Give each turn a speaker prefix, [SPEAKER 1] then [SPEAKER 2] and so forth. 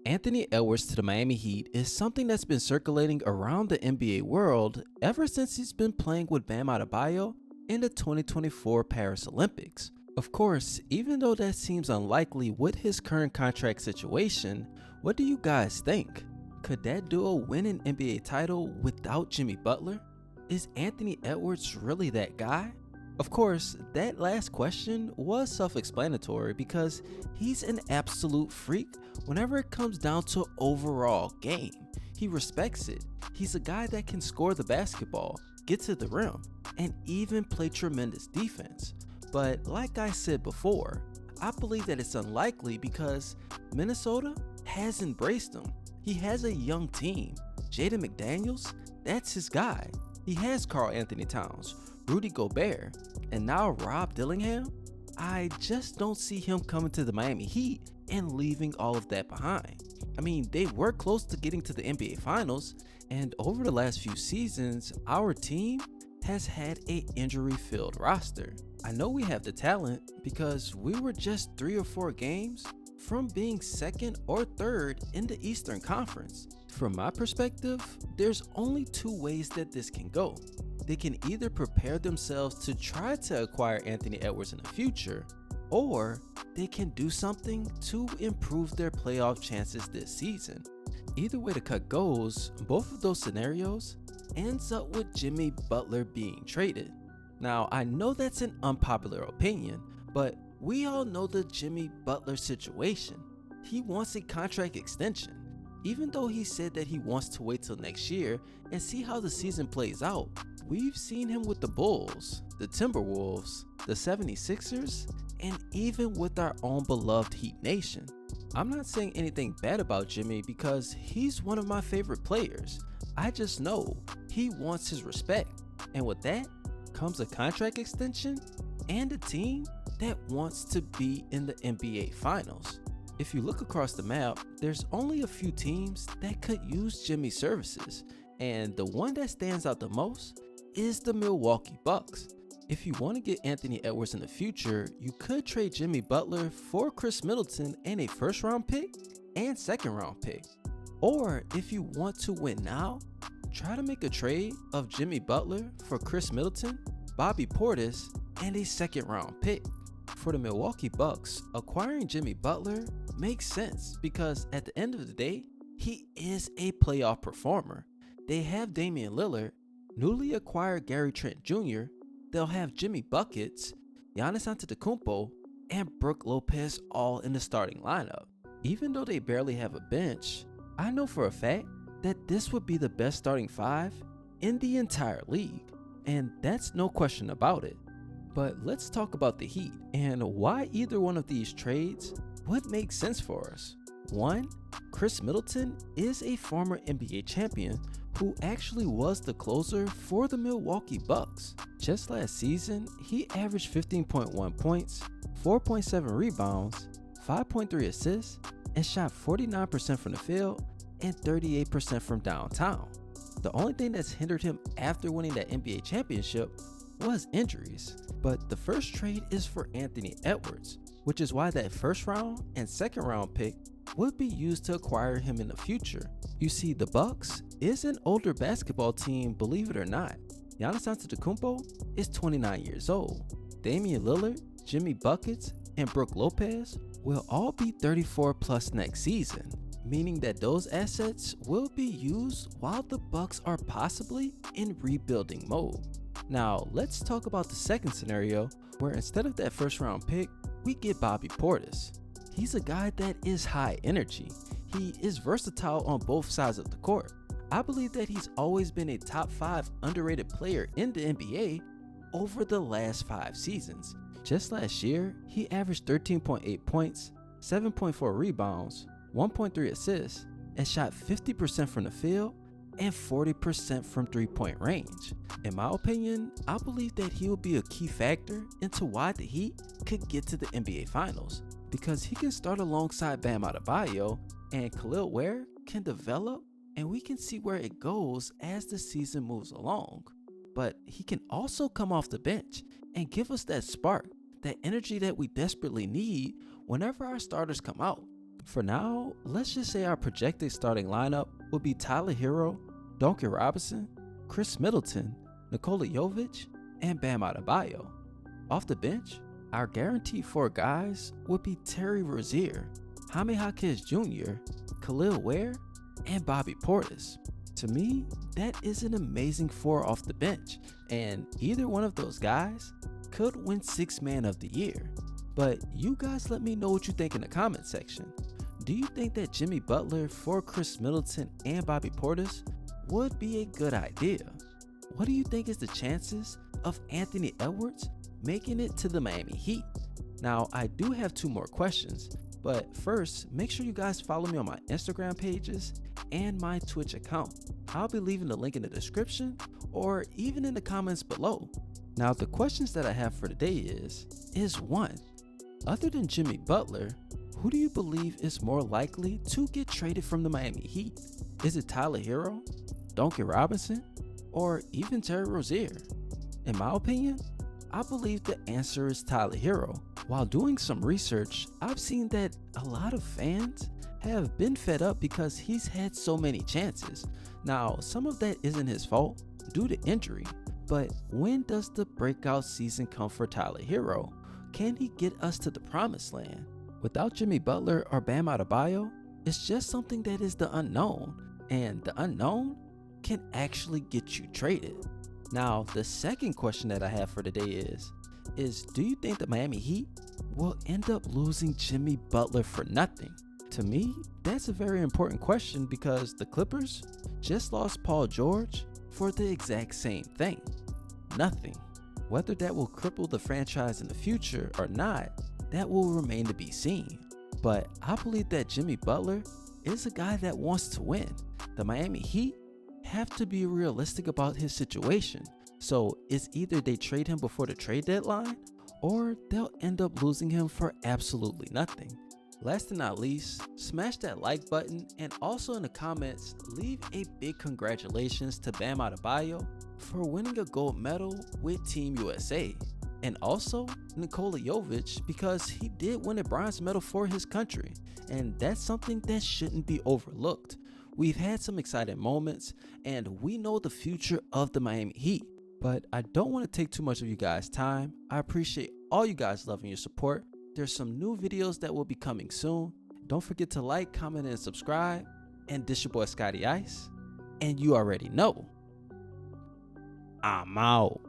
[SPEAKER 1] Anthony Edwards to the Miami Heat is something that's been circulating around the NBA world ever since he's been playing with Bam Adebayo in the 2024 Paris Olympics. Of course, even though that seems unlikely with his current contract situation, what do you guys think? Could that duo win an NBA title without Jimmy Butler? Is Anthony Edwards really that guy? Of course, that last question was self-explanatory because he's an absolute freak whenever it comes down to overall game. He respects it. He's a guy that can score the basketball, get to the rim, and even play tremendous defense. But like I said before, I believe that it's unlikely because Minnesota has embraced him. He has a young team. Jaden McDaniels, that's his guy. He has Karl Anthony Towns, Rudy Gobert, and now Rob Dillingham. I just don't see him coming to the Miami Heat and leaving all of that behind. I mean, they were close to getting to the NBA Finals, and over the last few seasons, our team has had an injury-filled roster. I know we have the talent because we were just 3 or 4 games from being second or third in the Eastern Conference. From my perspective, there's only 2 ways that this can go. They can either prepare themselves to try to acquire Anthony Edwards in the future, or they can do something to improve their playoff chances this season. Either way the cut goes, both of those scenarios ends up with Jimmy Butler being traded. Now, I know that's an unpopular opinion, but we all know the Jimmy Butler situation. He wants a contract extension. Even though he said that he wants to wait till next year and see how the season plays out, we've seen him with the Bulls, the Timberwolves, the 76ers, and even with our own beloved Heat Nation. I'm not saying anything bad about Jimmy because he's one of my favorite players. I just know he wants his respect, and with that comes a contract extension and a team that wants to be in the NBA Finals. If you look across the map, there's only a few teams that could use Jimmy's services, and the one that stands out the most is the Milwaukee Bucks. If you want to get Anthony Edwards in the future, you could trade Jimmy Butler for Khris Middleton and a first round pick and second round pick. Or if you want to win now, try to make a trade of Jimmy Butler for Khris Middleton, Bobby Portis, and a second round pick. For the Milwaukee Bucks, acquiring Jimmy Butler makes sense because at the end of the day, he is a playoff performer. They have Damian Lillard, newly acquired Gary Trent Jr., they'll have Jimmy Buckets, Giannis Antetokounmpo, and Brook Lopez all in the starting lineup. Even though they barely have a bench, I know for a fact that this would be the best starting 5 in the entire league, and that's no question about it. But let's talk about the Heat and why either one of these trades would make sense for us. 1. Khris Middleton is a former NBA champion who actually was the closer for the Milwaukee Bucks. Just last season, he averaged 15.1 points, 4.7 rebounds, 5.3 assists, and shot 49% from the field and 38% from downtown. The only thing that's hindered him after winning that NBA championship was injuries. But the first trade is for Anthony Edwards, which is why that first round and second round pick would be used to acquire him in the future. You see, the Bucks is an older basketball team, believe it or not. Giannis Antetokounmpo is 29 years old. Damian Lillard, Jimmy Buckets, and Brook Lopez will all be 34 plus next season, meaning that those assets will be used while the Bucks are possibly in rebuilding mode. Now, let's talk about the second scenario where instead of that first round pick, we get Bobby Portis. He's a guy that is high energy. He is versatile on both sides of the court. I believe that he's always been a top 5 underrated player in the NBA over the last 5 seasons. Just last year, he averaged 13.8 points, 7.4 rebounds, 1.3 assists, and shot 50% from the field and 40% from 3-point range. In my opinion, I believe that he will be a key factor into why the Heat could get to the NBA Finals, because he can start alongside Bam Adebayo and Khalil Ware can develop, and we can see where it goes as the season moves along. But he can also come off the bench and give us that spark, that energy that we desperately need whenever our starters come out. For now, let's just say our projected starting lineup would be Tyler Hero, Duncan Robinson, Khris Middleton, Nikola Jovic, and Bam Adebayo. Off the bench, our guaranteed 4 guys would be Terry Rozier, Jaime Jaquez Jr., Khalil Ware, and Bobby Portis. To me, that is an amazing 4 off the bench, and either one of those guys could win 6th Man of the Year. But you guys let me know what you think in the comment section. Do you think that Jimmy Butler for Khris Middleton and Bobby Portis would be a good idea? What do you think is the chances of Anthony Edwards making it to the Miami Heat? Now, I do have 2 more questions, but first, make sure you guys follow me on my Instagram pages and my Twitch account. I'll be leaving the link in the description or even in the comments below. Now, the questions that I have for today is 1. Other than Jimmy Butler, who do you believe is more likely to get traded from the Miami Heat? Is it Tyler Hero, Duncan Robinson, or even Terry Rozier? In my opinion, I believe the answer is Tyler Hero. While doing some research, I've seen that a lot of fans have been fed up because he's had so many chances. Now, some of that isn't his fault due to injury, but when does the breakout season come for Tyler Hero? Can he get us to the promised land? Without Jimmy Butler or Bam Adebayo, it's just something that is the unknown, and the unknown can actually get you traded. Now, the second question that I have for today is do you think the Miami Heat will end up losing Jimmy Butler for nothing? To me, that's a very important question because the Clippers just lost Paul George for the exact same thing, nothing. Whether that will cripple the franchise in the future or not, that will remain to be seen. But I believe that Jimmy Butler is a guy that wants to win. The Miami Heat have to be realistic about his situation. So it's either they trade him before the trade deadline or they'll end up losing him for absolutely nothing. Last and not least, smash that like button and also in the comments, leave a big congratulations to Bam Adebayo for winning a gold medal with Team USA. And also Nikola Jovic because he did win a bronze medal for his country. And that's something that shouldn't be overlooked. We've had some exciting moments and we know the future of the Miami Heat. But I don't want to take too much of you guys' time. I appreciate all you guys' love and your support. There's some new videos that will be coming soon. Don't forget to like, comment, and subscribe. And this your boy Scotty Ice. And you already know, I'm out.